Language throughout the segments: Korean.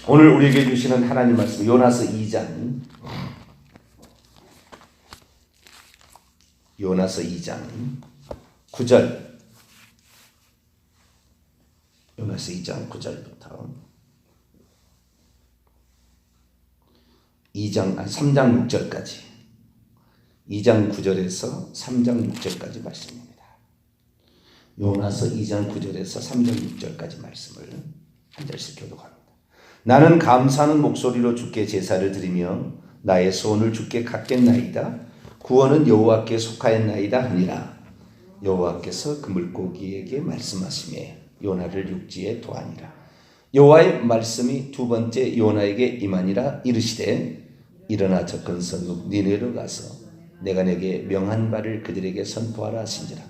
오늘 우리에게 주시는 하나님 말씀 요나서 2장 요나서 2장 9절 요나서 2장 9절부터 3장 6절까지 2장 9절에서 3장 6절까지 말씀입니다. 요나서 2장 9절에서 3장 6절까지 말씀을 한 절씩 교독합니다. 나는 감사하는 목소리로 주께 제사를 드리며 나의 소원을 주께 갖겠나이다. 구원은 여호와께 속하였나이다 하니라. 여호와께서 그 물고기에게 말씀하시매 요나를 육지에 도하니라. 여호와의 말씀이 두 번째 요나에게 임하니라. 이르시되 일어나 접근 성읍 니느웨로 가서 내가 내게 명한 바를 그들에게 선포하라 하신지라.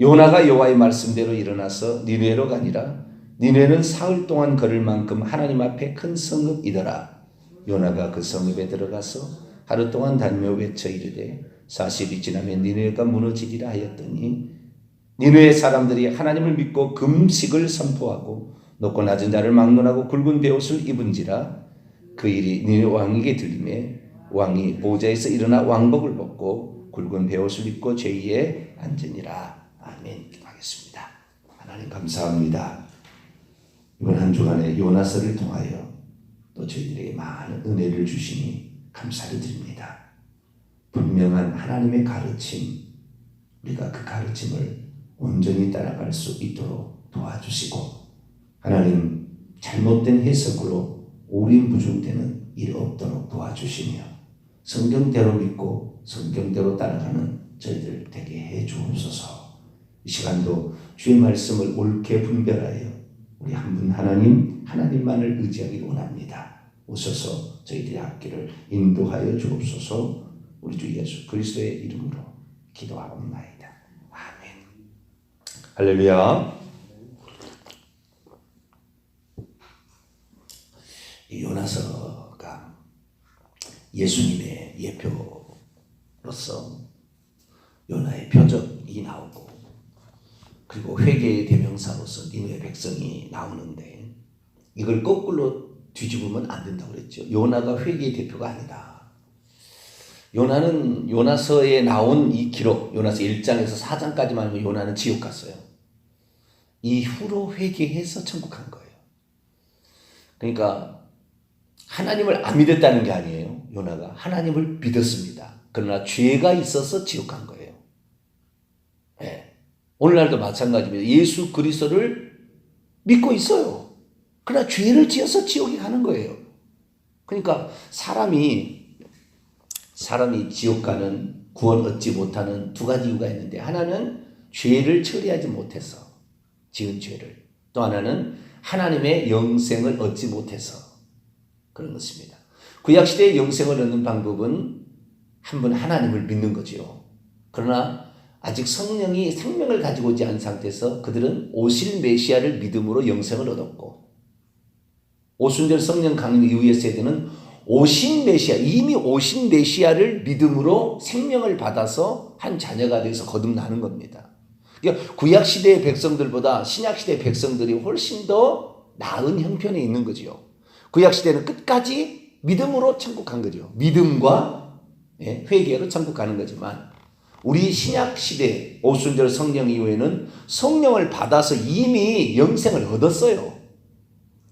요나가 여호와의 말씀대로 일어나서 니느웨로 가니라. 니느웨는 사흘 동안 걸을 만큼 하나님 앞에 큰 성읍이더라. 요나가 그 성읍에 들어가서 하루 동안 다니며 외쳐 이르되 40이 지나면 니느웨가 무너지리라 하였더니 니느웨 사람들이 하나님을 믿고 금식을 선포하고 높고 낮은 자를 막론하고 굵은 베옷을 입은지라. 그 일이 니느웨 왕에게 들리매 왕이 보좌에서 일어나 왕복을 벗고 굵은 베옷을 입고 제2에 앉으니라. 아멘. 기도하겠습니다. 하나님 감사합니다. 이번 한 주간에 요나서를 통하여 또 저희들에게 많은 은혜를 주시니 감사를 드립니다. 분명한 하나님의 가르침, 우리가 그 가르침을 온전히 따라갈 수 있도록 도와주시고 하나님 잘못된 해석으로 오림부중되는 일 없도록 도와주시며 성경대로 믿고 성경대로 따라가는 저희들 되게 해 주옵소서. 이 시간도 주의 말씀을 옳게 분별하여 우리 한 분 하나님만을 의지하기 원합니다. 오셔서 저희들의 앞길을 인도하여 주옵소서. 우리 주 예수 그리스도의 이름으로 기도하옵나이다. 아멘. 할렐루야. 이 요나서가 예수님의 예표로서 요나의 표적이 나오고 그리고 회개의 대명사로서 니느웨 백성이 나오는데 이걸 거꾸로 뒤집으면 안 된다고 그랬죠. 요나가 회개의 대표가 아니다. 요나는 요나서에 나온 이 기록, 요나서 1장에서 4장까지만 하면 요나는 지옥 갔어요. 이후로 회개해서 천국 간 거예요. 그러니까 하나님을 안 믿었다는 게 아니에요. 요나가 하나님을 믿었습니다. 그러나 죄가 있어서 지옥 간 거예요. 네. 오늘날도 마찬가지입니다. 예수 그리스도를 믿고 있어요. 그러나 죄를 지어서 지옥에 가는 거예요. 그러니까 사람이 지옥 가는 구원 얻지 못하는 두 가지 이유가 있는데 하나는 죄를 처리하지 못해서 지은 죄를, 또 하나는 하나님의 영생을 얻지 못해서 그런 것입니다. 구약시대의 영생을 얻는 방법은 한 분 하나님을 믿는 거죠. 그러나 아직 성령이 생명을 가지고 오지 않은 상태에서 그들은 오실 메시아를 믿음으로 영생을 얻었고, 오순절 성령 강림 이후의 세대는 이미 오신 메시아를 믿음으로 생명을 받아서 한 자녀가 돼서 거듭나는 겁니다. 그러니까 구약시대의 백성들보다 신약시대의 백성들이 훨씬 더 나은 형편에 있는 거죠. 구약시대는 끝까지 믿음으로 천국 간 거죠. 믿음과 회개로 천국 가는 거지만 우리 신약시대 오순절 성령 이후에는 성령을 받아서 이미 영생을 얻었어요.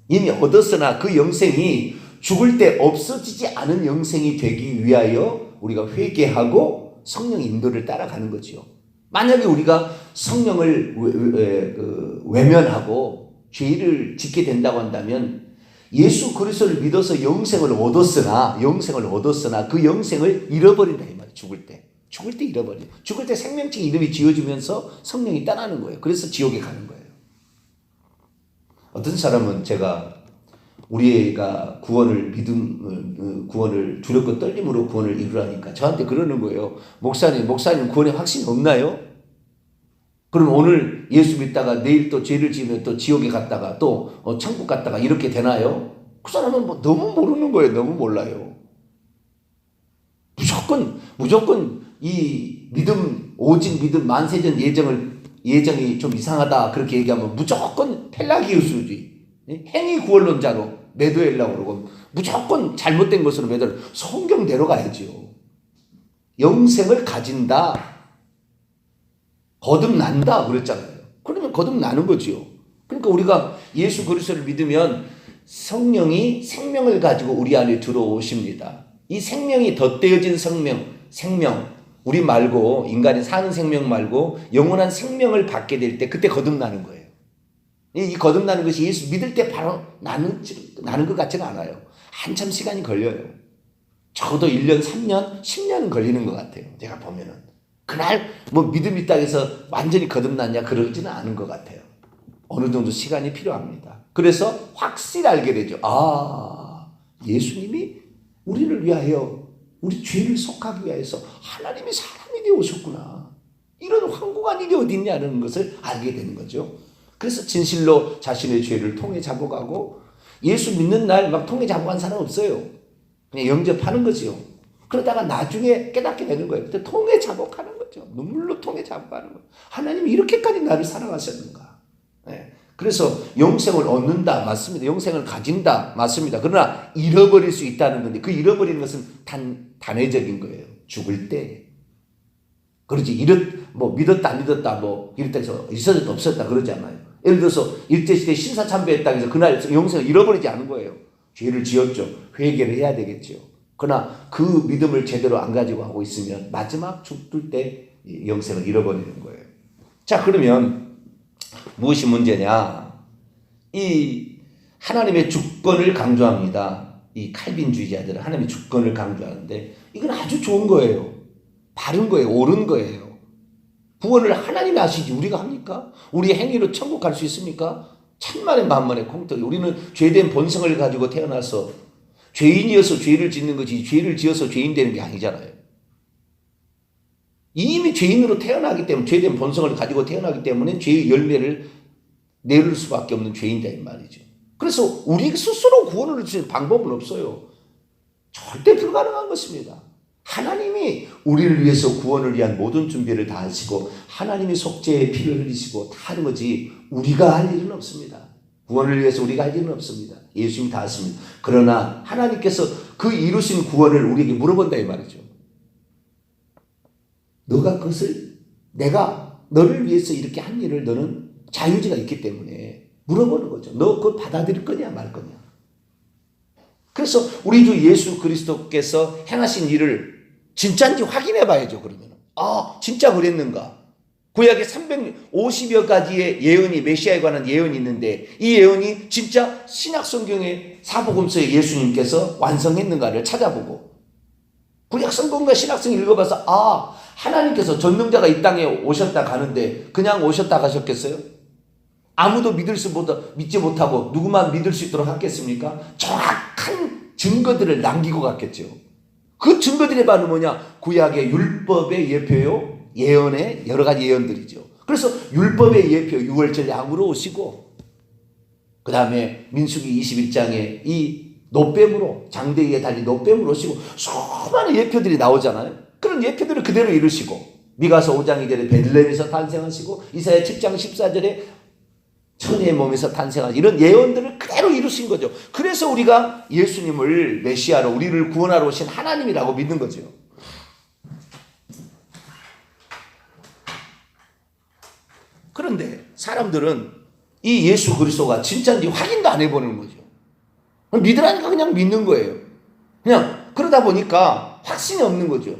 이미 얻었으나 그 영생이 죽을 때 없어지지 않은 영생이 되기 위하여 우리가 회개하고 성령의 인도를 따라가는 거죠. 만약에 우리가 성령을 외면하고 죄를 짓게 된다고 한다면 예수 그리스도를 믿어서 영생을 얻었으나 그 영생을 잃어버린다 이 말이에요. 죽을 때 잃어버려. 죽을 때 생명책 이름이 지어지면서 성령이 떠나는 거예요. 그래서 지옥에 가는 거예요. 어떤 사람은 제가 우리가 구원을 두렵고 떨림으로 구원을 이루라니까 저한테 그러는 거예요. 목사님 구원에 확신이 없나요? 그럼 오늘 예수 믿다가 내일 또 죄를 지으면 또 지옥에 갔다가 또 천국 갔다가 이렇게 되나요? 그 사람은 너무 모르는 거예요. 너무 몰라요. 무조건 이 오직 믿음 만세전 예정이 좀 이상하다 그렇게 얘기하면 무조건 펠라기우스주의 행위 구원론자로 매도하려고 그러고 무조건 잘못된 것으로 매도를 성경대로 가야지요. 영생을 가진다. 거듭난다 그랬잖아요. 그러면 거듭나는 거지요. 그러니까 우리가 예수 그리스도를 믿으면 성령이 생명을 가지고 우리 안에 들어오십니다. 이 생명이 덧대어진 생명, 우리 말고 인간이 사는 생명 말고 영원한 생명을 받게 될 때 그때 거듭나는 거예요. 이 거듭나는 것이 예수 믿을 때 바로 나는 것 같지는 않아요. 한참 시간이 걸려요. 적어도 1년, 3년, 10년은 걸리는 것 같아요. 제가 보면은. 그날 뭐 믿음 있다 해서 완전히 거듭났냐 그러지는 않은 것 같아요. 어느 정도 시간이 필요합니다. 그래서 확실히 알게 되죠. 예수님이 우리를 위하여 우리 죄를 속하기 위해서 하나님이 사람이 되어 오셨구나. 이런 황공한 일이 어디 있냐는 것을 알게 되는 거죠. 그래서 진실로 자신의 죄를 통해 잡아가고 예수 믿는 날 막 통해 잡아간 사람 없어요. 그냥 영접하는 거지요. 그러다가 나중에 깨닫게 되는 거예요. 그때 통해 잡아가는 거죠. 눈물로 통해 잡아가는 거예요. 하나님이 이렇게까지 나를 사랑하셨는가. 네. 그래서 영생을 얻는다 맞습니다. 영생을 가진다 맞습니다. 그러나 잃어버릴 수 있다는 건데 그 잃어버리는 것은 단회적인 거예요. 죽을 때. 그러지 믿었다 안 믿었다 이랬다 해서 있었다 없었다 그러잖아요. 예를 들어서 일제시대 신사참배했다 해서 그날 영생을 잃어버리지 않은 거예요. 죄를 지었죠. 회개를 해야 되겠죠. 그러나 그 믿음을 제대로 안 가지고 하고 있으면 마지막 죽을 때 영생을 잃어버리는 거예요. 자, 그러면 무엇이 문제냐? 이 하나님의 주권을 강조합니다. 이 칼빈주의자들은 하나님의 주권을 강조하는데 이건 아주 좋은 거예요. 바른 거예요. 옳은 거예요. 구원을 하나님이 하시지 우리가 합니까? 우리 행위로 천국 갈 수 있습니까? 천만에 만만에 콩떡이. 우리는 죄된 본성을 가지고 태어나서 죄인이어서 죄를 짓는 거지 죄를 지어서 죄인 되는 게 아니잖아요. 이미 죄인으로 태어나기 때문에 죄된 본성을 가지고 태어나기 때문에 죄의 열매를 내릴 수밖에 없는 죄인이다 이 말이죠. 그래서 우리 스스로 구원을 얻을 방법은 없어요. 절대 불가능한 것입니다. 하나님이 우리를 위해서 구원을 위한 모든 준비를 다 하시고 하나님이 속죄의 피를 흘리시고 다 하는 거지 우리가 할 일은 없습니다. 구원을 위해서 우리가 할 일은 없습니다. 예수님이 다 하십니다. 그러나 하나님께서 그 이루신 구원을 우리에게 물어본다 이 말이죠. 너가 그것을 내가 너를 위해서 이렇게 한 일을 너는 자유지가 있기 때문에 물어보는 거죠. 너 그걸 받아들일 거냐 말 거냐. 그래서 우리 주 예수 그리스도께서 행하신 일을 진짜인지 확인해 봐야죠. 그러면 진짜 그랬는가. 구약에 350여 가지의 예언이 메시아에 관한 예언이 있는데 이 예언이 진짜 신약 성경의 사복음서에 예수님께서 완성했는가를 찾아보고 구약 성경과 신약 성경 읽어봐서 하나님께서 전능자가 이 땅에 오셨다 가는데 그냥 오셨다 가셨겠어요? 아무도 믿지 못하고 누구만 믿을 수 있도록 하겠습니까? 정확한 증거들을 남기고 갔겠죠. 그 증거들의 바로 뭐냐? 구약의 율법의 예표요. 예언의 여러 가지 예언들이죠. 그래서 율법의 예표 6월절 양으로 오시고 그 다음에 민수기 21장에 이 노뱀으로 장대 위에 달린 노뱀으로 오시고 수많은 예표들이 나오잖아요. 그런 예표들을 그대로 이루시고 미가서 5장 2절에 베들레헴에서 탄생하시고 이사야 7장 14절에 천의 몸에서 탄생한 이런 예언들을 그대로 이루신 거죠. 그래서 우리가 예수님을 메시아로 우리를 구원하러 오신 하나님이라고 믿는 거죠. 그런데 사람들은 이 예수 그리스도가 진짜인지 확인도 안 해보는 거죠. 믿으라니까 그냥 믿는 거예요. 그냥 그러다 보니까 확신이 없는 거죠.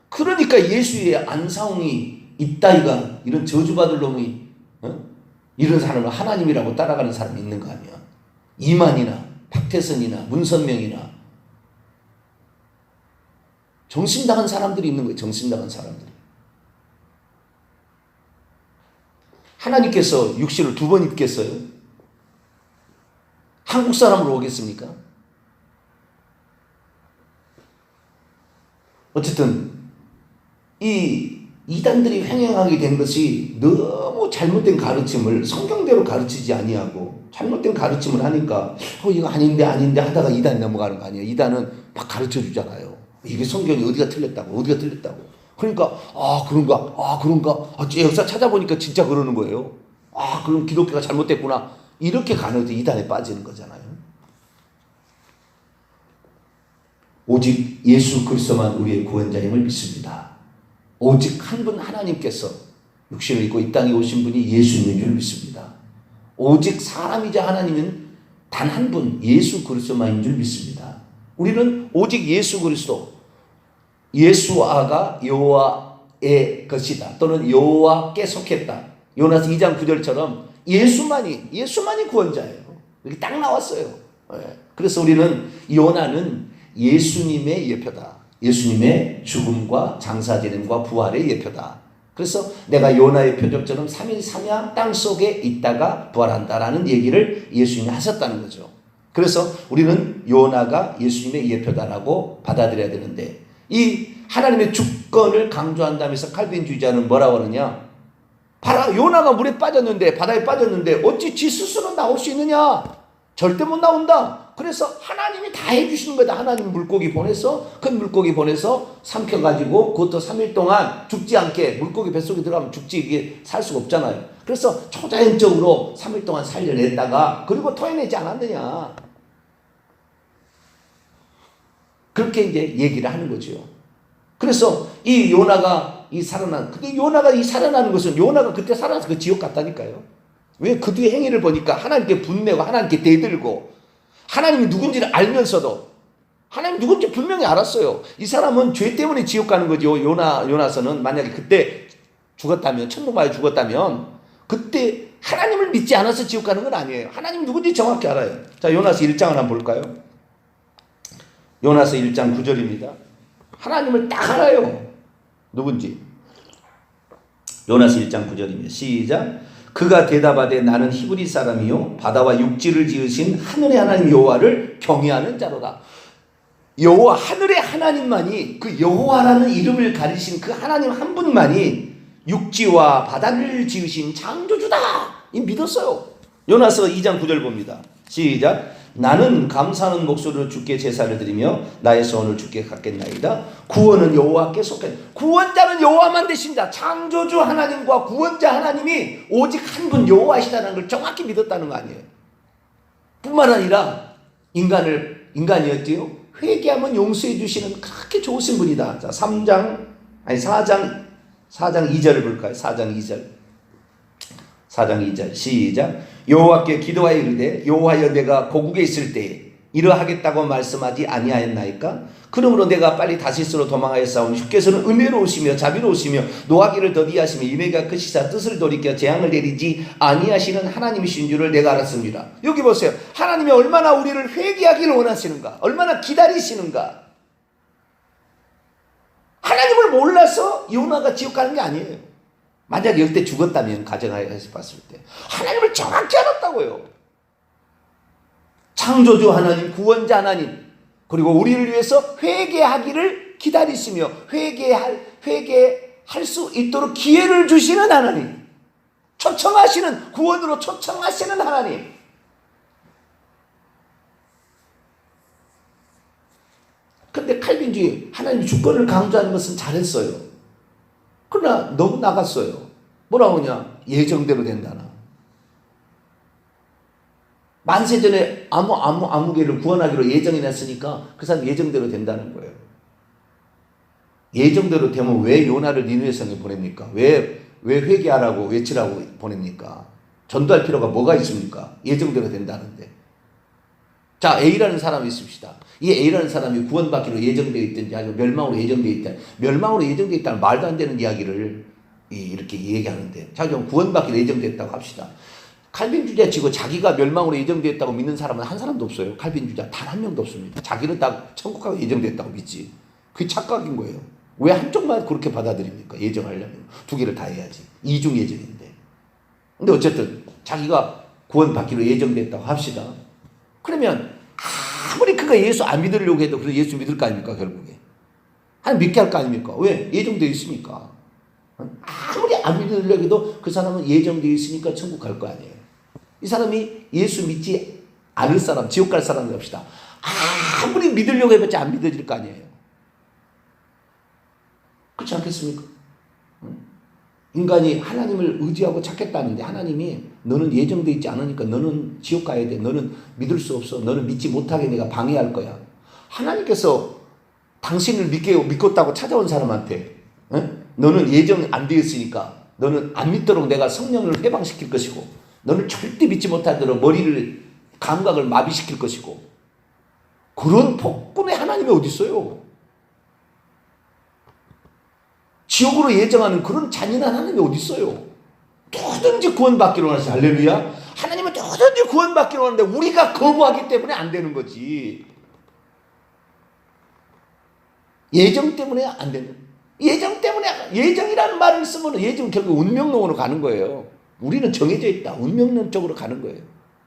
그러니까 예수의 안사홍이 있다이가 이런 저주받을 놈이 이런 사람을 하나님이라고 따라가는 사람이 있는가 하면 이만이나 박태선이나 문선명이나 정신당한 사람들이 있는 거예요. 정신당한 사람들이. 하나님께서 육신을 2번 입겠어요? 한국 사람으로 오겠습니까? 어쨌든 이 이단들이 횡행하게 된 것이 너무 잘못된 가르침을 성경대로 가르치지 아니하고 잘못된 가르침을 하니까 이거 아닌데 하다가 이단이 넘어가는 거 아니에요. 이단은 막 가르쳐 주잖아요. 이게 성경이 어디가 틀렸다고. 그러니까 그런가 역사 찾아보니까 진짜 그러는 거예요. 그럼 기독교가 잘못됐구나. 이렇게 가는 이단에 빠지는 거잖아요. 오직 예수 그리스도만 우리의 구원자임을 믿습니다. 오직 한 분 하나님께서 육신을 입고 이 땅에 오신 분이 예수님인 줄 믿습니다. 오직 사람이자 하나님은 단 한 분 예수 그리스도만인 줄 믿습니다. 우리는 오직 예수 그리스도, 예수아가 여호와의 것이다 또는 여호와께 속했다. 요나서 2장 9절처럼 예수만이 구원자예요. 이렇게 딱 나왔어요. 그래서 우리는 요나는 예수님의 예표다. 예수님의 죽음과 장사지냄과 부활의 예표다. 그래서 내가 요나의 표적처럼 3일 3야 땅속에 있다가 부활한다라는 얘기를 예수님이 하셨다는 거죠. 그래서 우리는 요나가 예수님의 예표다라고 받아들여야 되는데, 이 하나님의 주권을 강조한다면서 칼빈주의자는 뭐라고 하느냐? 요나가 물에 빠졌는데, 바다에 빠졌는데 어찌 지 스스로 나올 수 있느냐? 절대 못 나온다. 그래서 하나님이 다 해주시는 거다. 하나님 물고기 보내서, 큰 물고기 보내서 삼켜가지고 그것도 3일 동안 죽지 않게, 물고기 뱃속에 들어가면 죽지, 이게 살 수가 없잖아요. 그래서 초자연적으로 3일 동안 살려냈다가 그리고 토해내지 않았느냐. 그렇게 이제 얘기를 하는 거죠. 그래서 이 요나가 근데 요나가 살아나는 것은, 요나가 그때 살아나서 그 지옥 갔다니까요. 왜? 그 뒤에 행위를 보니까 하나님께 분내고 하나님께 대들고, 하나님이 누군지를 알면서도, 하나님 누군지 분명히 알았어요. 이 사람은 죄 때문에 지옥 가는 거죠. 요나서는 만약에 그때 죽었다면, 천둥마에 죽었다면, 그때 하나님을 믿지 않아서 지옥 가는 건 아니에요. 하나님 누군지 정확히 알아요. 자, 요나서 1장을 한번 볼까요? 요나서 1장 9절입니다. 하나님을 딱 알아요. 누군지. 요나서 1장 9절입니다. 시작. 그가 대답하되 나는 히브리 사람이요 바다와 육지를 지으신 하늘의 하나님 여호와를 경외하는 자로다. 여호와, 하늘의 하나님만이, 그 여호와라는 이름을 가리신 그 하나님 한 분만이 육지와 바다를 지으신 창조주다. 이 믿었어요. 요나서 2장 9절 봅니다. 시작. 나는 감사하는 목소리로 주께 제사를 드리며 나의 소원을 주께 갖겠나이다. 구원은 여호와께 속해. 구원자는 여호와만 되신다. 창조주 하나님과 구원자 하나님이 오직 한 분 여호와시다는 걸 정확히 믿었다는 거 아니에요. 뿐만 아니라 인간이었지요. 회개하면 용서해 주시는 그렇게 좋으신 분이다. 자, 4장 2절을 볼까요? 4장 2절 시작. 여호와께 기도하여 이르되 여호와여, 내가 고국에 있을 때에 이러하겠다고 말씀하지 아니하였나이까? 그러므로 내가 빨리 다시스로 도망하였사오니 주께서는 은혜로우시며 자비로우시며 노하기를 더디하시며 인애가 크시사 뜻을 돌이켜 재앙을 내리지 아니하시는 하나님이신 줄을 내가 알았습니다. 여기 보세요. 하나님이 얼마나 우리를 회개하기를 원하시는가, 얼마나 기다리시는가. 하나님을 몰라서 요나가 지옥 가는 게 아니에요. 만약에 이때 죽었다면, 가정하에서 봤을 때 하나님을 정확히 알았다고요. 창조주 하나님, 구원자 하나님, 그리고 우리를 위해서 회개하기를 기다리시며 회개할 수 있도록 기회를 주시는 하나님, 초청하시는, 구원으로 초청하시는 하나님. 근데 칼빈주의, 하나님 주권을 강조하는 것은 잘했어요. 그러나 너무 나갔어요. 뭐라고 하냐? 예정대로 된다나. 만세전에 아무개를 구원하기로 예정해놨으니까 그 사람 예정대로 된다는 거예요. 예정대로 되면 왜 요나를 니느웨 성에 보냅니까? 왜 회개하라고 외치라고 보냅니까? 전도할 필요가 뭐가 있습니까? 예정대로 된다는데. 자, A라는 사람이 있읍시다. 이 A라는 사람이 구원받기로 예정되어 있든지 아니면 멸망으로 예정되어 있다. 멸망으로 예정되어 있다는 말도 안 되는 이야기를 이렇게 얘기하는데, 자, 좀 구원받기로 예정되었다고 합시다. 칼빈주의자 치고 자기가 멸망으로 예정되었다고 믿는 사람은 한 사람도 없어요. 칼빈주의자 단 한 명도 없습니다. 자기는 다 천국하고 예정되었다고 믿지. 그게 착각인 거예요. 왜 한쪽만 그렇게 받아들입니까? 예정하려면 두 개를 다 해야지. 이중 예정인데. 근데 어쨌든 자기가 구원받기로 예정됐다고 합시다. 그러면 아무리 그가 예수 안 믿으려고 해도 그래도 예수 믿을 거 아닙니까? 결국에 하나님 믿게 할 거 아닙니까? 왜? 예정되어 있으니까. 아무리 안 믿으려고 해도 그 사람은 예정되어 있으니까 천국 갈 거 아니에요. 이 사람이 예수 믿지 않을 사람, 지옥 갈 사람을 합시다. 아무리 믿으려고 해봤자 안 믿어질 거 아니에요. 그렇지 않겠습니까? 인간이 하나님을 의지하고 찾겠다는데 하나님이 너는 예정되어 있지 않으니까 너는 지옥 가야 돼. 너는 믿을 수 없어. 너는 믿지 못하게 내가 방해할 거야. 하나님께서 당신을 믿겠다고 찾아온 사람한테 너는 예정 안 되었으니까 너는 안 믿도록 내가 성령을 해방시킬 것이고 너는 절대 믿지 못하도록 머리를 감각을 마비시킬 것이고 그런 복권의 하나님이 어디 있어요? 지옥으로 예정하는 그런 잔인한 하나님이 어디 있어요? 누구든지 구원받기로 하세요. 할렐루야. 하나님은 누구든지 구원받기로 하는데 우리가 거부하기 때문에 안 되는 거지. 예정 때문에 안 되는. 예정 때문에, 예정이라는 말을 쓰면 예정은 결국 운명론으로 가는 거예요. 우리는 정해져 있다. 운명론 쪽으로 가는 거예요.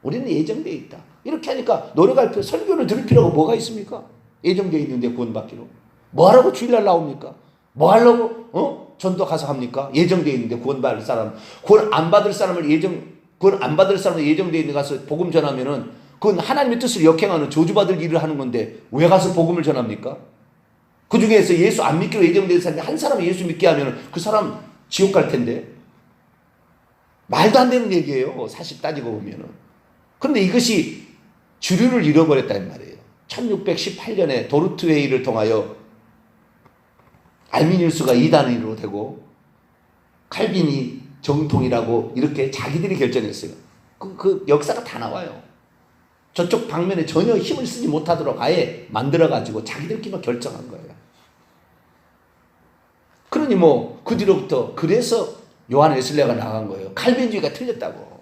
우리는 예정되어 있다. 이렇게 하니까 노력할 필요, 설교를 들을 필요가 뭐가 있습니까? 예정되어 있는데 구원받기로. 뭐 하라고 주일날 나옵니까? 뭐 하려고 전도 가서 합니까? 예정되어 있는데 구원 안 받을 사람을 예정되어 있는데 가서 복음 전하면은 그건 하나님의 뜻을 역행하는 저주받을 일을 하는 건데 왜 가서 복음을 전합니까? 그 중에서 예수 안 믿기로 예정된 사람이 한 사람이 예수 믿게 하면 그 사람 지옥 갈 텐데 말도 안 되는 얘기예요. 사실 따지고 보면은. 그런데 이것이 주류를 잃어버렸다는 말이에요. 1618년에 도르트 회의를 통하여 알미니우스가 이단으로 되고 칼빈이 정통이라고 이렇게 자기들이 결정했어요. 그 역사가 다 나와요. 저쪽 방면에 전혀 힘을 쓰지 못하도록 아예 만들어가지고 자기들끼리만 결정한 거예요. 그러니 뭐 그 뒤로부터 그래서 요한 웨슬레가 나간 거예요. 칼빈주의가 틀렸다고.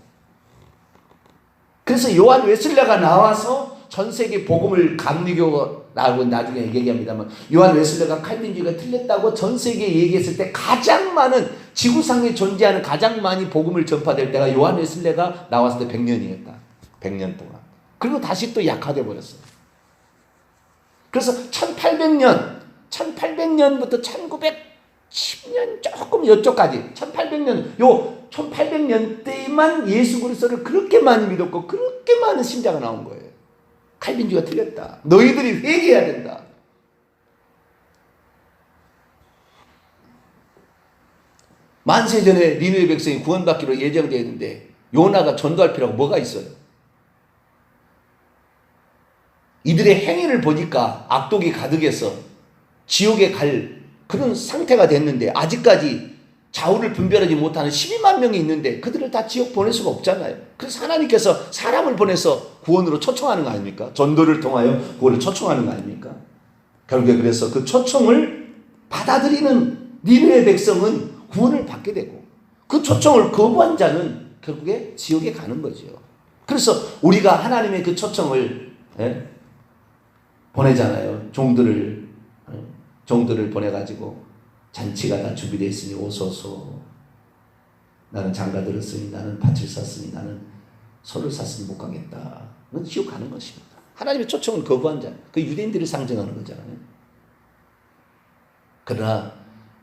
그래서 요한 웨슬레가 나와서 전 세계 복음을 감리교라고 나중에 얘기합니다만 요한 웨슬레가 칼빈주의가 틀렸다고 전 세계에 얘기했을 때 가장 많은 지구상에 존재하는 가장 많이 복음을 전파될 때가 요한 웨슬레가 나왔을 때 100년이었다. 100년 동안. 그리고 다시 또 약화돼 버렸어요. 그래서 1800년부터 1910년 조금 이쪽까지 1800년대에만 예수 그리스도를 그렇게 많이 믿었고 그렇게 많은 신자가 나온 거예요. 칼빈주의가 틀렸다. 너희들이 회개해야 된다. 만세전에 니느웨 백성이 구원받기로 예정되어 있는데 요나가 전도할 필요가 뭐가 있어요? 이들의 행위를 보니까 악독이 가득해서 지옥에 갈 그런 상태가 됐는데 아직까지 좌우를 분별하지 못하는 12만 명이 있는데 그들을 다 지옥 보낼 수가 없잖아요. 그래서 하나님께서 사람을 보내서 구원으로 초청하는 거 아닙니까? 전도를 통하여 구원을 초청하는 거 아닙니까? 결국에 그래서 그 초청을 받아들이는 니느웨 백성은 구원을 받게 되고 그 초청을 거부한 자는 결국에 지옥에 가는 거죠. 그래서 우리가 하나님의 그 초청을 보내잖아요. 종들을 보내가지고 잔치가 다 준비되어 있으니 오소서. 나는 장가 들었으니 나는 밭을 샀으니 나는 소를 샀으니 못 가겠다. 그건 지옥 가는 것입니다. 하나님의 초청을 거부한 자, 그 유대인들이 상징하는 거잖아요. 그러나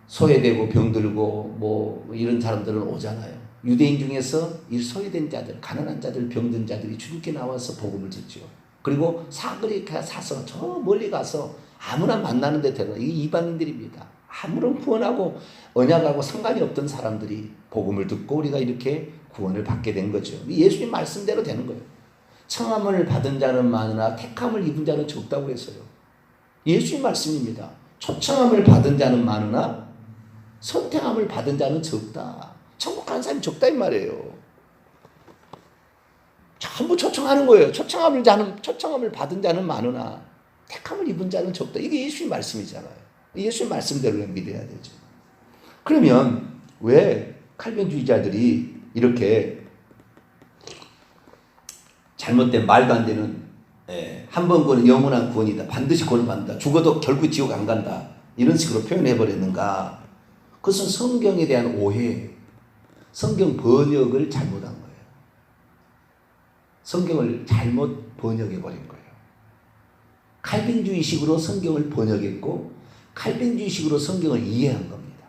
소외되고 병들고 뭐 이런 사람들은 오잖아요. 유대인 중에서 이 소외된 자들, 가난한 자들, 병든 자들이 주님께 나와서 복음을 듣죠. 그리고 사거리 사서 저 멀리 가서 아무나 만나는 데 데려가. 이게 이방인들입니다. 아무런 구원하고 언약하고 상관이 없던 사람들이 복음을 듣고 우리가 이렇게 구원을 받게 된 거죠. 예수님 말씀대로 되는 거예요. 청함을 받은 자는 많으나 택함을 입은 자는 적다고 했어요. 예수님 말씀입니다. 초청함을 받은 자는 많으나 선택함을 받은 자는 적다. 천국 가는 사람이 적다 이 말이에요. 전부 초청하는 거예요. 초청함을 받은 자는 많으나 택함을 입은 자는 적다. 이게 예수님 말씀이잖아요. 예수님 말씀대로 믿어야 되죠. 그러면 왜 칼빈주의자들이 이렇게 잘못된 말도 안 되는 한 번 구원은 영원한 구원이다. 반드시 구원을 받는다. 죽어도 결국 지옥 안 간다. 이런 식으로 표현해버렸는가? 그것은 성경에 대한 오해, 성경 번역을 잘못한 거예요. 성경을 잘못 번역해버린 거예요. 칼빈주의식으로 성경을 번역했고 칼빈주의식으로 성경을 이해한 겁니다.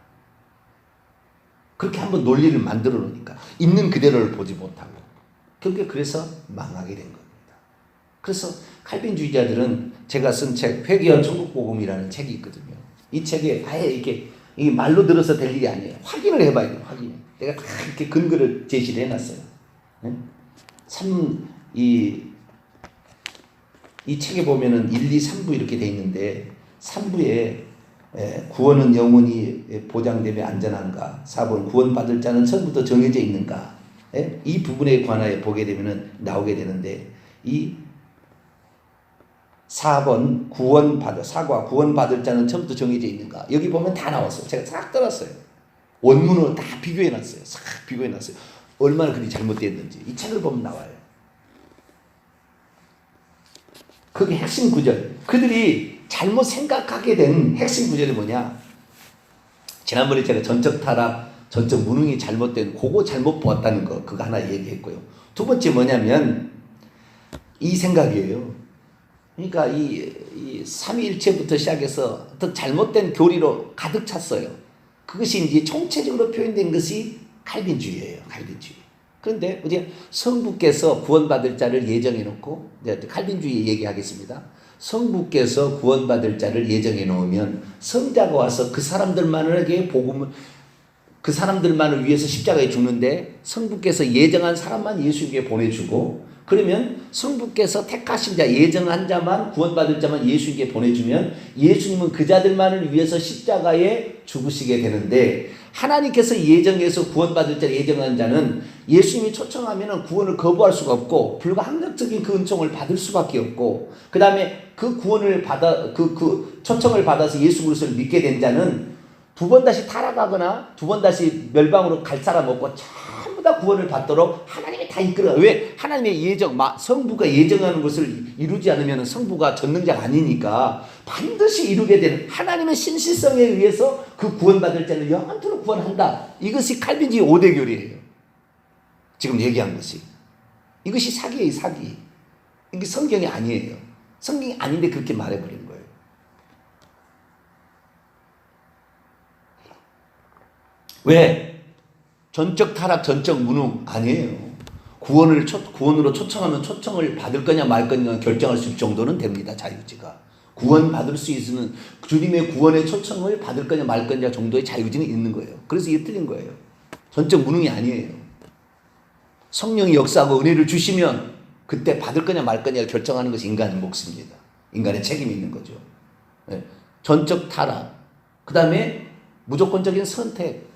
그렇게 한번 논리를 만들어 놓으니까 있는 그대로를 보지 못하고 결국에 그래서 망하게 된 겁니다. 그래서 칼빈주의자들은 제가 쓴 책 회개와 천국복음이라는 책이 있거든요. 이 책에 아예 이게 말로 들어서 될 일이 아니에요. 확인을 해봐야 돼요. 확인. 내가 다 이렇게 근거를 제시를 해놨어요. 이 책에 보면은 1, 2, 3부 이렇게 돼 있는데 3부에 구원은 영원히 보장되며 안전한가? 4번 구원받을 자는 처음부터 정해져 있는가? 이 부분에 관하여 보게 되면 나오게 되는데 이 4번 구원받을 자는 처음부터 정해져 있는가? 여기 보면 다 나왔어요. 제가 싹 떠났어요. 원문으로 다 비교해놨어요. 싹 비교해놨어요. 얼마나 그리 잘못됐는지 이 책을 보면 나와요. 그게 핵심 구절. 그들이 잘못 생각하게 된 핵심 구절이 뭐냐? 지난번에 제가 전적 타락, 전적 무능이 잘못된 그거 잘못 보았다는 거 그거 하나 얘기했고요. 두 번째 뭐냐면 이 생각이에요. 그러니까 이 삼위일체부터 시작해서 더 잘못된 교리로 가득 찼어요. 그것이 이제 총체적으로 표현된 것이 칼빈주의예요. 칼빈주의. 그런데 이제 성부께서 구원받을 자를 예정해 놓고 이제 칼빈주의 얘기하겠습니다. 성부께서 구원받을 자를 예정해 놓으면 성자가 와서 그 사람들만에게 복음을 그 사람들만을 위해서 십자가에 죽는데 성부께서 예정한 사람만 예수님께 보내주고 그러면 성부께서 택하신 자 예정한 자만 구원받을 자만 예수님께 보내주면 예수님은 그 자들만을 위해서 십자가에 죽으시게 되는데 하나님께서 예정해서 구원받을 자 예정한 자는 예수님이 초청하면 구원을 거부할 수가 없고 불가항력적인 그 은총을 받을 수밖에 없고 그 다음에 그 구원을 받아 그 초청을 받아서 예수 그리스도를 믿게 된 자는 두 번 다시 타락하거나 두 번 다시 멸망으로 갈 사람 없고 전부 다 구원을 받도록 하나님이 다 이끌어요. 왜? 하나님의 예정, 성부가 예정하는 것을 이루지 않으면 성부가 전능자가 아니니까 반드시 이루게 되는 하나님의 신실성에 의해서 그 구원받을 자를 영원토록 구원한다. 이것이 칼빈주의 5대 교리예요. 지금 얘기한 것이. 이것이 사기예요, 사기. 이게 성경이 아니에요. 성경이 아닌데 그렇게 말해버리는 거예요. 왜? 전적 타락, 전적 무능 아니에요. 구원으로 초청하면 초청을 받을 거냐 말 거냐 결정할 수 있을 정도는 됩니다. 자유지가. 구원 받을 수 있는 주님의 구원의 초청을 받을 거냐 말 거냐 정도의 자유지는 있는 거예요. 그래서 이게 틀린 거예요. 전적 무능이 아니에요. 성령이 역사하고 은혜를 주시면 그때 받을 거냐 말 거냐를 결정하는 것이 인간의 몫입니다. 인간의 책임이 있는 거죠. 네. 전적 타락. 그 다음에 무조건적인 선택.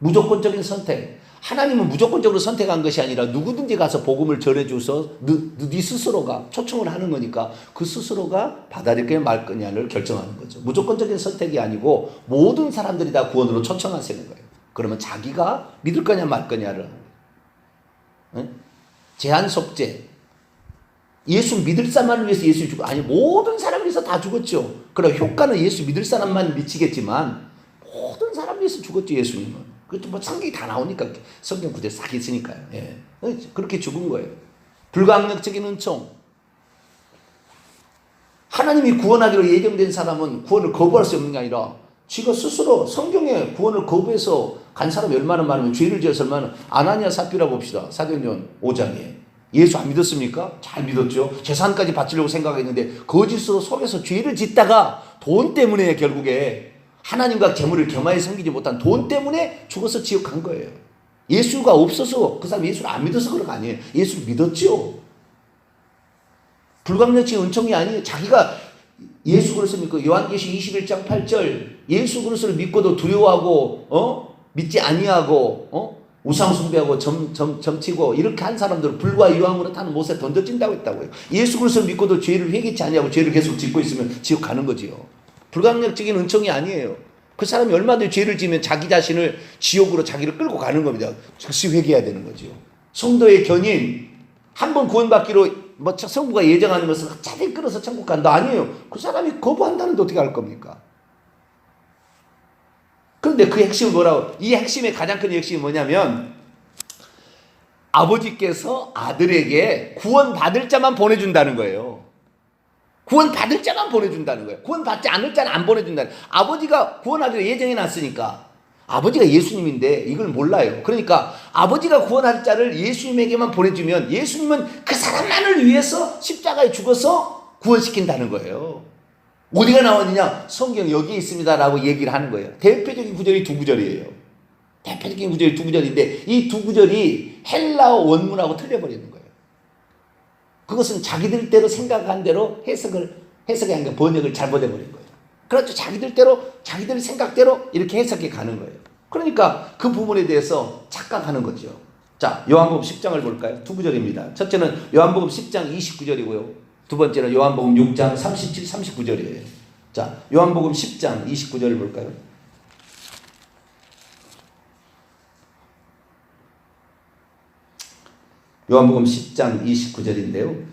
무조건적인 선택. 하나님은 무조건적으로 선택한 것이 아니라 누구든지 가서 복음을 전해줘서 네 스스로가 초청을 하는 거니까 그 스스로가 받아들일 거냐 말 거냐를 결정하는 거죠. 무조건적인 선택이 아니고 모든 사람들이 다 구원으로 초청하시는 거예요. 그러면 자기가 믿을 거냐 말 거냐를 제한 속죄. 예수 믿을 사람만을 위해서 예수 죽고 아니 모든 사람을 위해서 다 죽었죠. 그럼 효과는 예수 믿을 사람만 미치겠지만 모든 사람을 위해서 죽었죠. 예수님은. 그것도 뭐 성경이 다 나오니까 성경 구절 싹 있으니까요. 예. 그렇게 죽은 거예요. 불가항력적인 은총. 하나님이 구원하기로 예정된 사람은 구원을 거부할 수 없는 게 아니라 지가 스스로 성경에 구원을 거부해서 간 사람이 얼마나 많으면 죄를 지어서 얼마나 아나니아 삽비라 봅시다. 사도행전 5장에. 예수 안 믿었습니까? 잘 믿었죠. 재산까지 바치려고 생각했는데 거짓으로 속여서 죄를 짓다가 돈 때문에 결국에 하나님과 재물을 겸하여 섬기지 못한 돈 때문에 죽어서 지옥 간 거예요. 예수가 없어서 그 사람 예수를 안 믿어서 그런 거 아니에요. 예수를 믿었죠. 불가항력적인 은총이 아니에요. 자기가 예수 그리스도를 믿고 요한계시 21장 8절 예수 그리스도를 믿고도 두려워하고 믿지 아니하고 우상 숭배하고 점치고 이렇게 한 사람들은 불과 유황으로 타는 못에 던져진다고 했다고요. 예수 그리스도를 믿고도 죄를 회개치 아니하고 죄를 계속 짓고 있으면 지옥 가는 거지요. 불가항력적인 은총이 아니에요. 그 사람이 얼마든지 죄를 지으면 자기 자신을 지옥으로 자기를 끌고 가는 겁니다. 즉시 회개해야 되는 거죠. 성도의 견인 한 번 구원받기로 성부가 예정하는 것을 차라리 끌어서 천국 간다 아니에요. 그 사람이 거부한다는데 어떻게 할 겁니까? 그런데 그 핵심은 뭐라고? 이 핵심의 가장 큰 핵심이 뭐냐면 아버지께서 아들에게 구원받을 자만 보내준다는 거예요. 구원받을 자만 보내준다는 거예요. 구원받지 않을 자는 안 보내준다는 거예요. 아버지가 구원하기로 예정해놨으니까 아버지가 예수님인데 이걸 몰라요. 그러니까 아버지가 구원할 자를 예수님에게만 보내주면 예수님은 그 사람만을 위해서 십자가에 죽어서 구원시킨다는 거예요. 어디가 나왔느냐? 성경 여기에 있습니다라고 얘기를 하는 거예요. 대표적인 구절이 두 구절이에요. 대표적인 구절이 두 구절인데 이 두 구절이 헬라어 원문하고 틀려버리는 거예요. 그것은 자기들대로 생각한 대로 해석을 해석이 아니라 번역을 잘못해버린 거예요. 그래서 자기들대로 자기들 생각대로 이렇게 해석해 가는 거예요. 그러니까 그 부분에 대해서 착각하는 거죠. 자, 요한복음 10장을 볼까요? 두 구절입니다. 첫째는 요한복음 10장 29절이고요. 두 번째는 요한복음 6장 37, 39절이에요. 자, 요한복음 10장 29절을 볼까요? 요한복음 10장 29절인데요.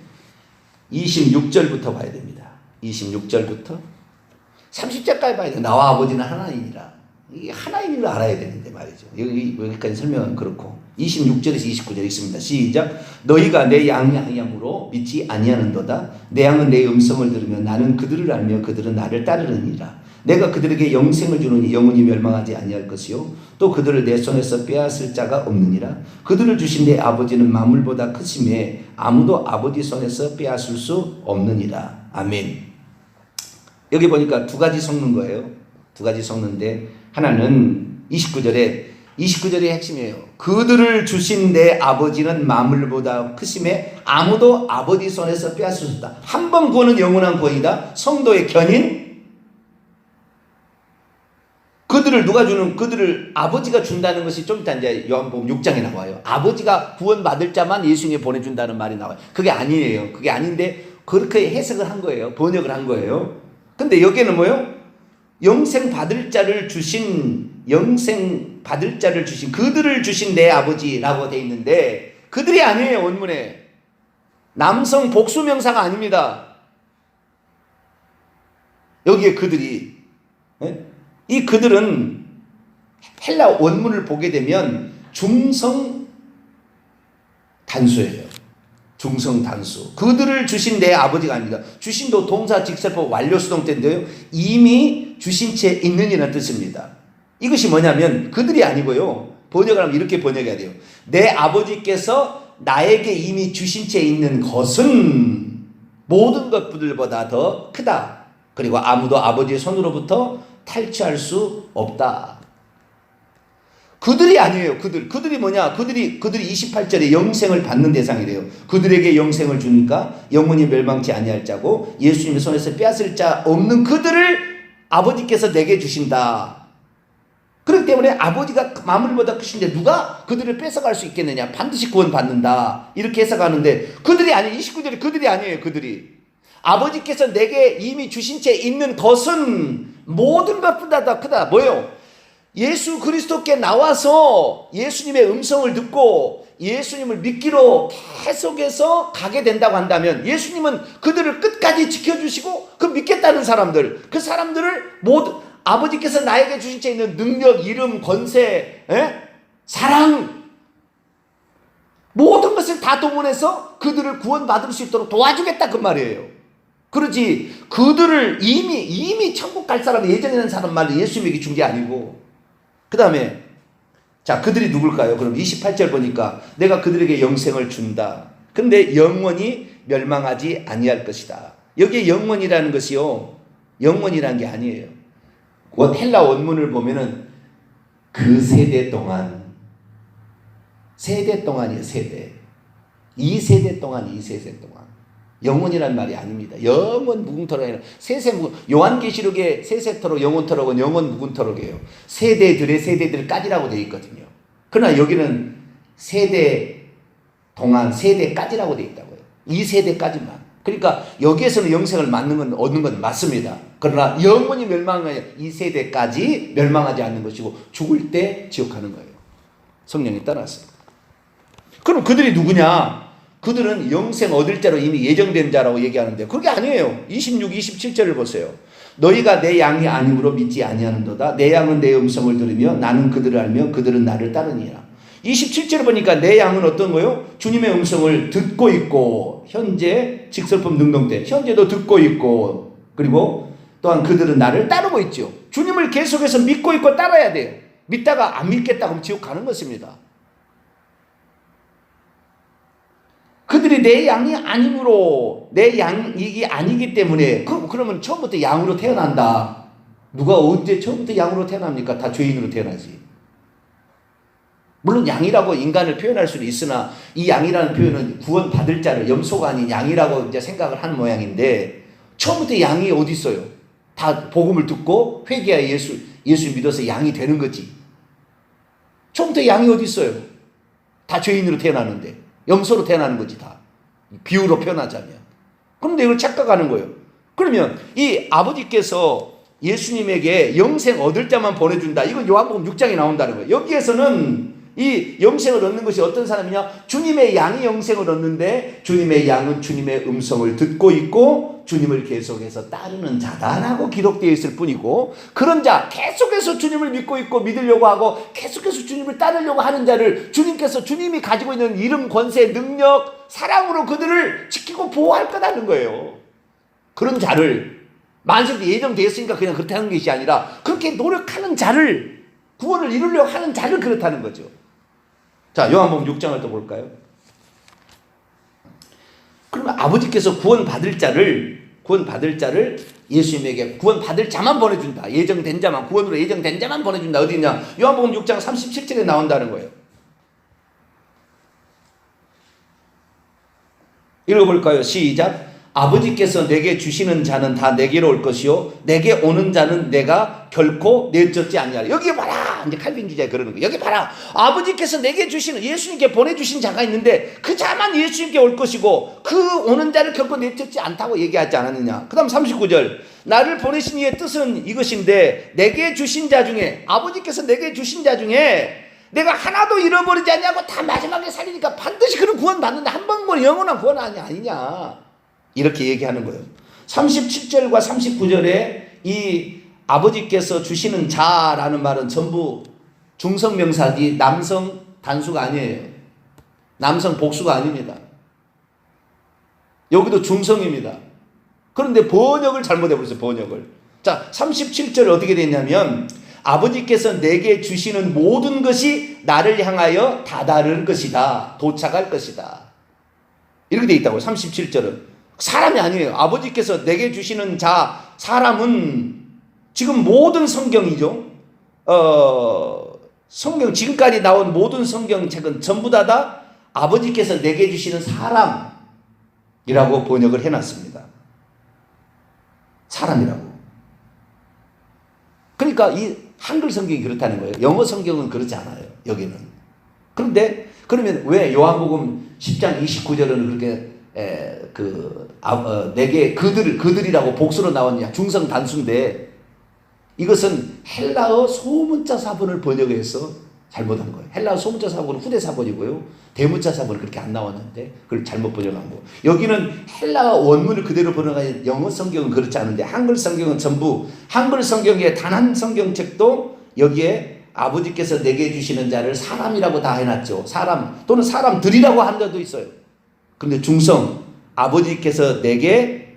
26절부터 봐야 됩니다. 26절부터 30절까지 봐야 돼요. 나와 아버지는 하나이니라. 이게 하나인 줄 알아야 되는데 말이죠. 여기까지 설명은 그렇고 26절에서 29절 있습니다. 시작. 너희가 내 양이 아니므로 믿지 아니하는도다. 내 양은 내 음성을 들으며 나는 그들을 알며 그들은 나를 따르느니라. 내가 그들에게 영생을 주노니 영원히 멸망하지 아니할 것이요 또 그들을 내 손에서 빼앗을 자가 없느니라. 그들을 주신 내 아버지는 만물보다 크심에 아무도 아버지 손에서 빼앗을 수 없느니라. 아멘. 여기 보니까 두 가지 섞는 거예요. 두 가지 섞는데 하나는 29절의 핵심이에요. 그들을 주신 내 아버지는 만물보다 크심에 아무도 아버지 손에서 빼앗을 수 없다. 한 번 구원은 영원한 구원이다. 성도의 견인. 그들을 누가 주는, 그들을 아버지가 준다는 것이 좀 이따 이제 요한복음 6장에 나와요. 아버지가 구원받을 자만 예수님에 보내준다는 말이 나와요. 그게 아니에요. 그게 아닌데 그렇게 해석을 한 거예요. 번역을 한 거예요. 근데 여기는 뭐예요? 영생 받을 자를 주신 그들을 주신 내 아버지라고 돼 있는데 그들이 아니에요. 원문에 남성 복수명사가 아닙니다. 여기에 그들이, 이 그들은 헬라 원문을 보게 되면 중성 단수예요. 중성 단수. 그들을 주신 내 아버지가 아닙니다. 주신도 동사 직설법 완료수동태인데요. 이미 주신 채 있는이라는 뜻입니다. 이것이 뭐냐면 그들이 아니고요. 번역을 하면 이렇게 번역해야 돼요. 내 아버지께서 나에게 이미 주신 채 있는 것은 모든 것들보다 더 크다. 그리고 아무도 아버지의 손으로부터 탈취할 수 없다. 그들이 아니에요. 그들이 뭐냐? 그들이 28절에 영생을 받는 대상이래요. 그들에게 영생을 주니까 영원히 멸망치 아니할 자고 예수님의 손에서 빼앗을 자 없는 그들을 아버지께서 내게 주신다. 그렇기 때문에 아버지가 만물보다 크신데 누가 그들을 뺏어갈 수 있겠느냐? 반드시 구원 받는다. 이렇게 해석하는데 그들이 아니에요. 29절에 그들이 아니에요. 그들이. 아버지께서 내게 이미 주신 채 있는 것은 모든 것보다 더 크다. 뭐예요? 예수 그리스도께 나와서 예수님의 음성을 듣고 예수님을 믿기로 계속해서 가게 된다고 한다면 예수님은 그들을 끝까지 지켜주시고 그 믿겠다는 사람들, 그 사람들을 모두 아버지께서 나에게 주신 채 있는 능력, 이름, 권세, 사랑 모든 것을 다 동원해서 그들을 구원받을 수 있도록 도와주겠다 그 말이에요. 그러지 그들을 이미 천국 갈 사람 예정이라는 사람 말을 예수님에게 준 게 아니고 그 다음에 자 그들이 누굴까요? 그럼 28절 보니까 내가 그들에게 영생을 준다. 근데 영원히 멸망하지 아니할 것이다. 여기에 영원이라는 것이요 영원이라는 게 아니에요. 헬라 원문을 보면은 그 세대 동안이에요. 세대. 2세대 동안. 영원이란 말이 아닙니다. 영원 무궁토록이 아니라 요한계시록의 세세토록 영원토록은 영원 무궁토록이에요. 세대들까지라고 되어 있거든요. 그러나 여기는 세대 동안 세대까지라고 되어 있다고요. 2세대까지만. 그러니까 여기에서는 영생을 얻는 건 맞습니다. 그러나 영원히 멸망하여 2세대까지 멸망하지 않는 것이고 죽을 때 지옥하는 거예요. 성령이 떠났어요. 그럼 그들이 누구냐? 그들은 영생 얻을 자로 이미 예정된 자라고 얘기하는데 그게 아니에요. 26, 27절을 보세요. 너희가 내 양이 아님으로 믿지 아니하는도다. 내 양은 내 음성을 들으며 나는 그들을 알며 그들은 나를 따르니라. 27절을 보니까 내 양은 어떤 거요? 주님의 음성을 듣고 있고 현재 직설법 능동태 현재도 듣고 있고 그리고 또한 그들은 나를 따르고 있죠. 주님을 계속해서 믿고 있고 따라야 돼요. 믿다가 안 믿겠다고 하면 지옥 가는 것입니다. 그들이 내 양이 아니므로 내 양이 아니기 때문에 그러면 처음부터 양으로 태어난다. 누가 언제 처음부터 양으로 태어납니까? 다 죄인으로 태어나지. 물론 양이라고 인간을 표현할 수는 있으나 이 양이라는 표현은 구원받을 자를 염소가 아닌 양이라고 이제 생각을 하는 모양인데 처음부터 양이 어디 있어요? 다 복음을 듣고 회개하여 예수 믿어서 양이 되는 거지. 처음부터 양이 어디 있어요? 다 죄인으로 태어나는데 염소로 태어나는 거지 다. 비유로 표현하자면. 그런데 이걸 착각하는 거예요. 그러면 이 아버지께서 예수님에게 영생 얻을 자만 보내준다. 이건 요한복음 6장에 나온다는 거예요. 여기에서는 이 영생을 얻는 것이 어떤 사람이냐? 주님의 양이 영생을 얻는데 주님의 양은 주님의 음성을 듣고 있고 주님을 계속해서 따르는 자다라고 기록되어 있을 뿐이고, 그런 자, 계속해서 주님을 믿고 있고 믿으려고 하고 계속해서 주님을 따르려고 하는 자를 주님께서 주님이 가지고 있는 이름, 권세, 능력, 사랑으로 그들을 지키고 보호할 거라는 거예요. 그런 자를 만세부터 예정되었으니까 그냥 그렇게 하는 것이 아니라 그렇게 노력하는 자를, 구원을 이루려고 하는 자를 그렇다는 거죠. 자, 요한복음 6장을 또 볼까요? 그러면 아버지께서 구원받을 자를 예수님에게 구원받을 자만 보내준다. 예정된 자만, 구원으로 예정된 자만 보내준다. 어디냐? 요한복음 6장 37절에 나온다는 거예요. 읽어볼까요? 시작. 아버지께서 내게 주시는 자는 다 내게로 올 것이요 내게 오는 자는 내가 결코 내쫓지 아니하리라. 여기 봐라. 이제 칼빈주의자 그러는 거예요. 여기 봐라. 아버지께서 내게 주시는, 예수님께 보내주신 자가 있는데 그 자만 예수님께 올 것이고 그 오는 자를 결코 내쫓지 않다고 얘기하지 않았느냐. 그 다음 39절. 나를 보내신 이의 뜻은 이것인데 내게 주신 자 중에, 아버지께서 내게 주신 자 중에 내가 하나도 잃어버리지 않냐고 다 마지막에 살리니까 반드시 그런 구원 받는다. 한 번 영원한 구원 아니냐. 이렇게 얘기하는 거예요. 37절과 39절에 이 아버지께서 주시는 자라는 말은 전부 중성명사지 남성 단수가 아니에요. 남성 복수가 아닙니다. 여기도 중성입니다. 그런데 번역을 잘못해버렸어요. 번역을. 자, 37절 어떻게 됐냐면 아버지께서 내게 주시는 모든 것이 나를 향하여 다다를 것이다. 도착할 것이다. 이렇게 돼 있다고요. 37절은. 사람이 아니에요. 아버지께서 내게 주시는 자, 사람은 지금 모든 성경이죠. 성경, 지금까지 나온 모든 성경책은 전부 다 아버지께서 내게 주시는 사람이라고 번역을 해놨습니다. 사람이라고. 그러니까 이 한글 성경이 그렇다는 거예요. 영어 성경은 그렇지 않아요. 여기는. 그런데 그러면 왜 요한복음 10장 29절은 그렇게 내게 그들이라고 복수로 나왔냐? 중성 단수인데 이것은 헬라어 소문자 사본을 번역해서 잘못한 거예요. 헬라어 소문자 사본은 후대 사본이고요. 대문자 사본은 그렇게 안 나왔는데 그걸 잘못 번역한 거. 여기는 헬라어 원문을 그대로 번역한 영어 성경은 그렇지 않은데 한글 성경은 전부, 한글 성경의 단 한 성경책도 여기에 아버지께서 내게 주시는 자를 사람이라고 다 해놨죠. 사람 또는 사람들이라고 한 데도 있어요. 근데 중성, 아버지께서 내게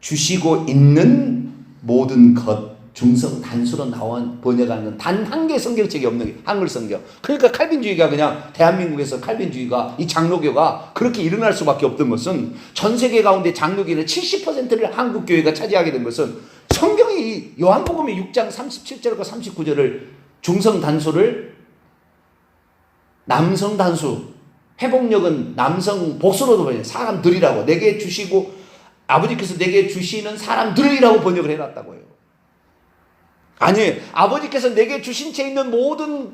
주시고 있는 모든 것, 중성 단수로 나온 번역하는 단 한 개의 성경책이 없는 게 한글 성경. 그러니까 칼빈주의가 그냥 대한민국에서 칼빈주의가, 이 장로교가 그렇게 일어날 수밖에 없던 것은, 전 세계 가운데 장로교의 70%를 한국 교회가 차지하게 된 것은 성경이 요한복음의 6장 37절과 39절을 중성 단수를 남성 단수, 회복력은 남성 복수로도 번역, 사람들이라고, 내게 주시고 아버지께서 내게 주시는 사람들이라고 번역을 해놨다고요. 아니에요. 아버지께서 내게 주신 채 있는 모든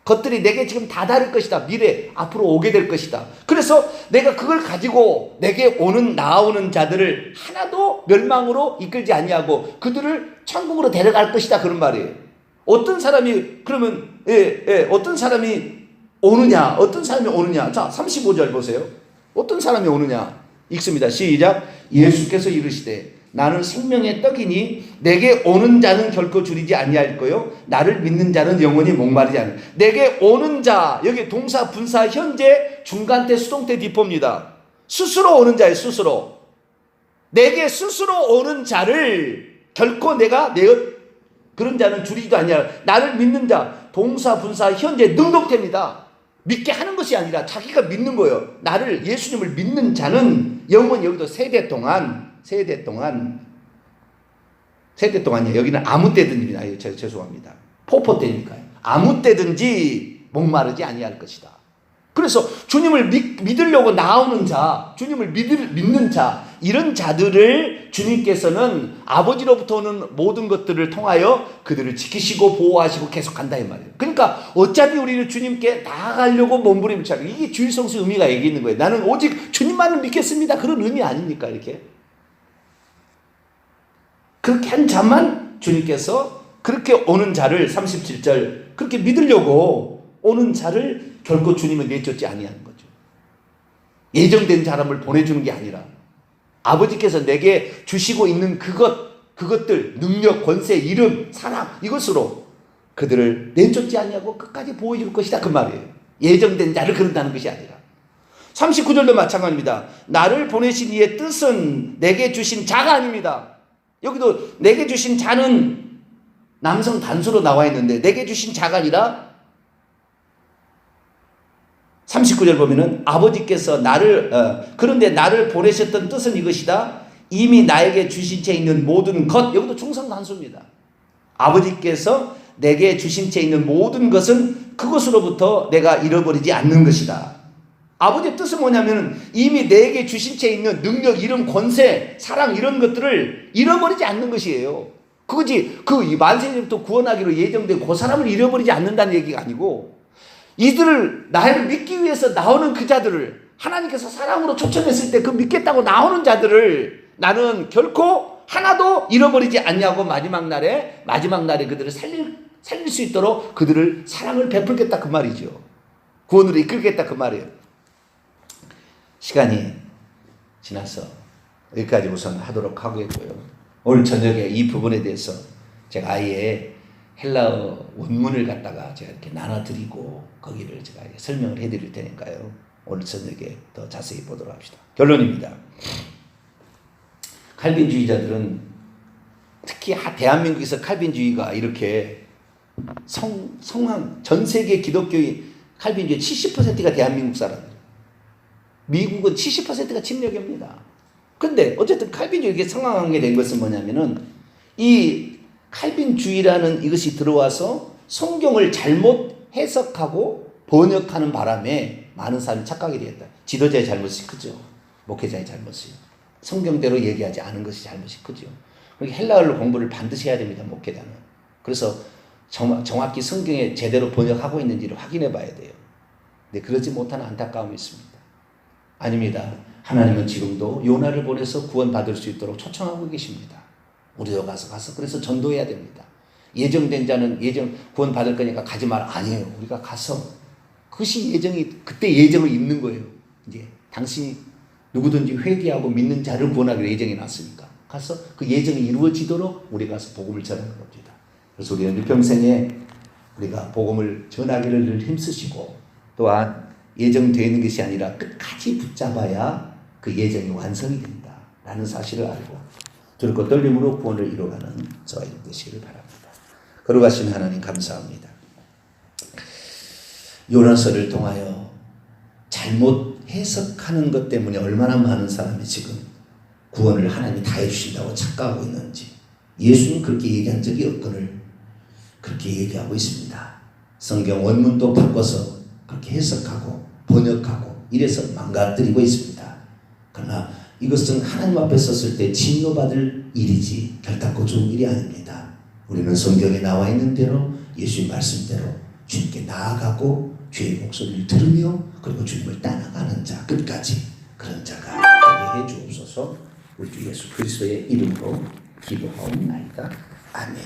것들이 내게 지금 다 다를 것이다. 미래 앞으로 오게 될 것이다. 그래서 내가 그걸 가지고 내게 나아오는 자들을 하나도 멸망으로 이끌지 아니하고 그들을 천국으로 데려갈 것이다. 그런 말이에요. 어떤 사람이 그러면 어떤 사람이 오느냐? 어떤 사람이 오느냐? 자, 35절 보세요. 어떤 사람이 오느냐? 읽습니다. 시작. 예수께서 이르시되 나는 생명의 떡이니 내게 오는 자는 결코 줄이지 아니할 거요 나를 믿는 자는 영원히 목마르지 않을. 내게 오는 자, 여기 동사, 분사, 현재, 중간태, 수동태, 뒷포입니다. 스스로 오는 자예요. 스스로. 내게 스스로 오는 자를 결코 내가 그런 자는 줄이지도 아니할. 나를 믿는 자, 동사, 분사, 현재, 능동태입니다. 믿게 하는 것이 아니라 자기가 믿는 거예요. 나를, 예수님을 믿는 자는 영원히, 여기도 세대 동안이에요. 여기는 아무 때든지입니다. 죄송합니다. 포포 때니까요. 아무 때든지 목마르지 아니할 것이다. 그래서 주님을 믿으려고 나오는 자, 주님을 믿는 자, 이런 자들을 주님께서는 아버지로부터 오는 모든 것들을 통하여 그들을 지키시고 보호하시고 계속한다 이 말이에요. 그러니까 어차피 우리는 주님께 나아가려고 몸부림을 차고, 이게 주일 성수 의미가 여기 있는 거예요. 나는 오직 주님만을 믿겠습니다, 그런 의미 아닙니까? 이렇게 그렇게 한 자만 주님께서 그렇게 오는 자를 37절 그렇게 믿으려고 오는 자를 결코 주님은 내쫓지 아니하는 거죠. 예정된 사람을 보내주는 게 아니라 아버지께서 내게 주시고 있는 그것들, 능력, 권세, 이름, 사랑, 이것으로 그들을 내쫓지 아니하고 끝까지 보호해 줄 것이다 그 말이에요. 예정된 자를 그런다는 것이 아니라. 39절도 마찬가지입니다. 나를 보내신 이의 뜻은 내게 주신 자가 아닙니다. 여기도 내게 주신 자는 남성 단수로 나와 있는데 내게 주신 자가 아니라 39절 보면은 아버지께서 그런데 나를 보내셨던 뜻은 이것이다. 이미 나에게 주신 채 있는 모든 것. 여기도 충성 단수입니다. 아버지께서 내게 주신 채 있는 모든 것은 그것으로부터 내가 잃어버리지 않는 것이다. 아버지의 뜻은 뭐냐면 이미 내게 주신 채 있는 능력, 이름, 권세, 사랑 이런 것들을 잃어버리지 않는 것이에요. 그거지 그 만세부터 구원하기로 예정된 그 사람을 잃어버리지 않는다는 얘기가 아니고, 이들을 나를 믿기 위해서 나오는 그 자들을 하나님께서 사랑으로 초청했을 때 그 믿겠다고 나오는 자들을 나는 결코 하나도 잃어버리지 않냐고 마지막 날에 그들을 살릴 수 있도록 그들을 사랑을 베풀겠다 그 말이죠. 구원으로 이끌겠다 그 말이에요. 시간이 지나서 여기까지 우선 하도록 하겠고요. 오늘 저녁에 이 부분에 대해서 제가 아예 헬라어 원문을 갖다가 제가 이렇게 나눠드리고 거기를 제가 설명을 해드릴 테니까요. 오늘 저녁에 더 자세히 보도록 합시다. 결론입니다. 칼빈주의자들은 특히 대한민국에서 칼빈주의가 이렇게 전 세계 기독교의 칼빈주의 70%가 대한민국 사람들. 미국은 70%가 침략입니다. 근데 어쨌든 칼빈주의가 성황하게 된 것은 뭐냐면은 이 칼빈주의라는 이것이 들어와서 성경을 잘못 해석하고 번역하는 바람에 많은 사람이 착각이 되었다. 지도자의 잘못이 크죠. 목회자의 잘못이요. 성경대로 얘기하지 않은 것이 잘못이 크죠. 그러니까 헬라어로 공부를 반드시 해야 됩니다. 목회자는. 그래서 정확히 성경에 제대로 번역하고 있는지를 확인해 봐야 돼요. 근데 그러지 못하는 안타까움이 있습니다. 아닙니다. 하나님은 지금도 요나를 보내서 구원받을 수 있도록 초청하고 계십니다. 우리도 가서 그래서 전도해야 됩니다. 예정된 자는 구원 받을 거니까 가지 마라. 아니에요. 우리가 가서 그것이 그때 예정을 입는 거예요. 이제 당신이 누구든지 회개하고 믿는 자를 구원하기로 예정이 났으니까 가서 그 예정이 이루어지도록 우리가 가서 복음을 전하는 겁니다. 그래서 우리는 일평생에 우리가 복음을 전하기를 늘 힘쓰시고, 또한 예정되어 있는 것이 아니라 끝까지 붙잡아야 그 예정이 완성이 된다 라는 사실을 알고 두렵고 떨림으로 구원을 이루어가는 저와 여러분 되시기를 바랍니다. 거룩하신 하나님 감사합니다. 요나서를 통하여 잘못 해석하는 것 때문에 얼마나 많은 사람이 지금 구원을 하나님이 다 해주신다고 착각하고 있는지, 예수님 그렇게 얘기한 적이 없거늘 그렇게 얘기하고 있습니다. 성경 원문도 바꿔서 그렇게 해석하고 번역하고 이래서 망가뜨리고 있습니다. 그러나 이것은 하나님 앞에 섰을 때 진노받을 일이지 결단코 좋은 일이 아닙니다. 우리는 성경에 나와 있는 대로 예수님 말씀대로 주님께 나아가고 주의 목소리를 들으며 그리고 주님을 따라가는 자, 끝까지 그런 자가 되게 해 주옵소서. 우리 주 예수 그리스도의 이름으로 기도하옵나이다. 아멘.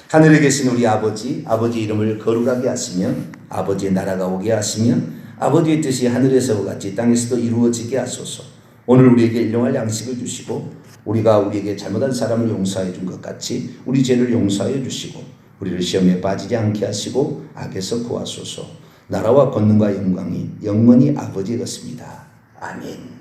하늘에 계신 우리 아버지 이름을 거룩하게 하시며 아버지의 나라가 오게 하시며 아버지의 뜻이 하늘에서 같이 땅에서도 이루어지게 하소서. 오늘 우리에게 일용할 양식을 주시고 우리가 우리에게 잘못한 사람을 용서해 준 것 같이 우리 죄를 용서하여 주시고 우리를 시험에 빠지지 않게 하시고 악에서 구하소서. 나라와 권능과 영광이 영원히 아버지의 것입니다. 아멘.